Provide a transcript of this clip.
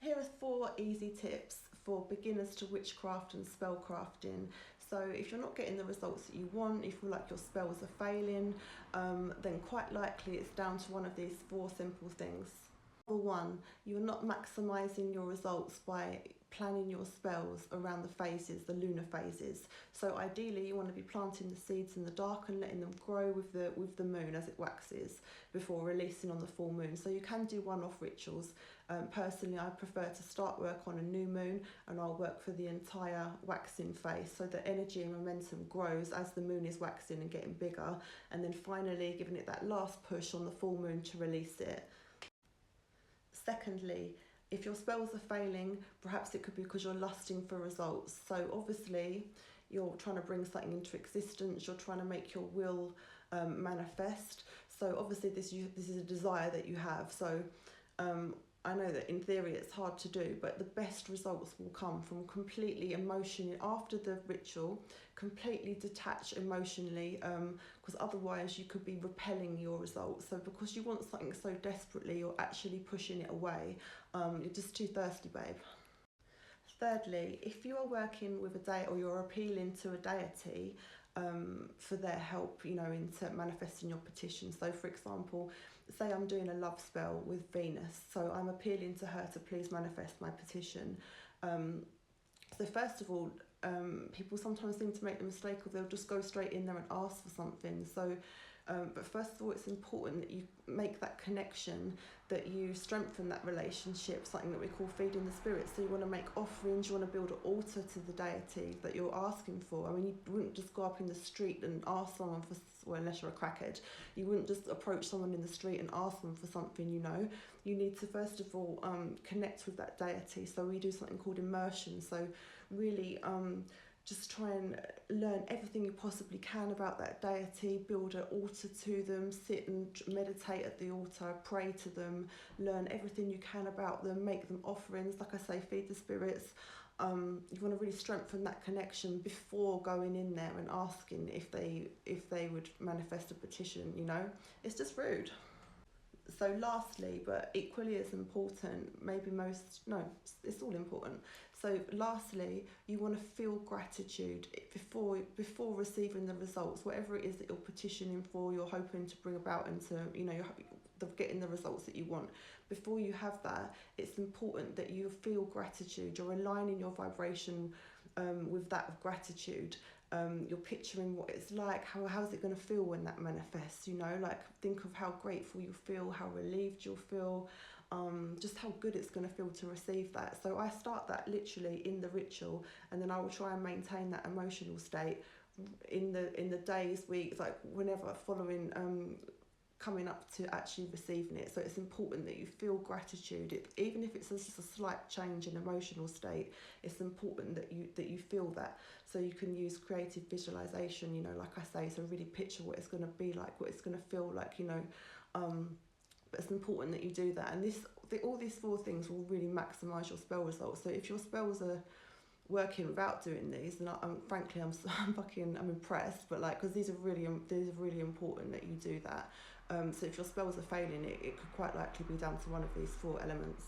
Here are 4 easy tips for beginners to witchcraft and spellcrafting. So if you're not getting the results that you want, if you feel like your spells are failing, then quite likely it's down to one of these 4 simple things. Number 1, you're not maximising your results by planning your spells around the phases, the lunar phases. So ideally you want to be planting the seeds in the dark and letting them grow with the moon as it waxes before releasing on the full moon. So you can do one-off rituals. Personally, I prefer to start work on a new moon and I'll work for the entire waxing phase, so the energy and momentum grows as the moon is waxing and getting bigger, and then finally giving it that last push on the full moon to release it. Secondly, if your spells are failing, perhaps it could be because you're lusting for results. So obviously you're trying to bring something into existence, you're trying to make your will manifest. So obviously this is a desire that you have. So I know that in theory it's hard to do, but the best results will come from completely emotionally, after the ritual, completely detach emotionally, because otherwise you could be repelling your results. So because you want something so desperately, you're actually pushing it away. You're just too thirsty, babe. Thirdly, if you are working with a deity or you're appealing to a deity for their help, into manifesting your petition. So for example, say I'm doing a love spell with Venus, so I'm appealing to her to please manifest my petition. So first of all, people sometimes seem to make the mistake of they'll just go straight in there and ask for something. So but first of all, it's important that you make that connection, that you strengthen that relationship, something that we call feeding the spirit. So you want to make offerings, you want to build an altar to the deity that you're asking for. I mean, you wouldn't just go up in the street and ask someone for, well, unless you're a crackhead, you wouldn't just approach someone in the street and ask them for something, You need to first of all connect with that deity. So we do something called immersion. So really just try and learn everything you possibly can about that deity, build an altar to them, sit and meditate at the altar, pray to them, learn everything you can about them, make them offerings, like I say, feed the spirits. You want to really strengthen that connection before going in there and asking if they would manifest a petition, It's just rude. So lastly, but equally as important, it's all important. So lastly, you want to feel gratitude before receiving the results, whatever it is that you're petitioning for, you're hoping to bring about into, you're getting the results that you want. Before you have that, it's important that you feel gratitude, you're aligning your vibration with that of gratitude. You're picturing what it's like, how's it going to feel when that manifests, like think of how grateful you feel, how relieved you'll feel, just how good it's going to feel to receive that. So I start that literally in the ritual, and then I will try and maintain that emotional state in the days, weeks, like whenever following coming up to actually receiving it. So it's important that you feel gratitude, even if it's just a slight change in emotional state. It's important that you feel that, so you can use creative visualization, like I say, so really picture what it's going to be like, what it's going to feel like, but it's important that you do that. And all these 4 things will really maximize your spell results. So if your spells are working without doing these, and frankly I'm impressed, but because these are really important that you do that. So if your spells are failing, it could quite likely be down to one of these 4 elements.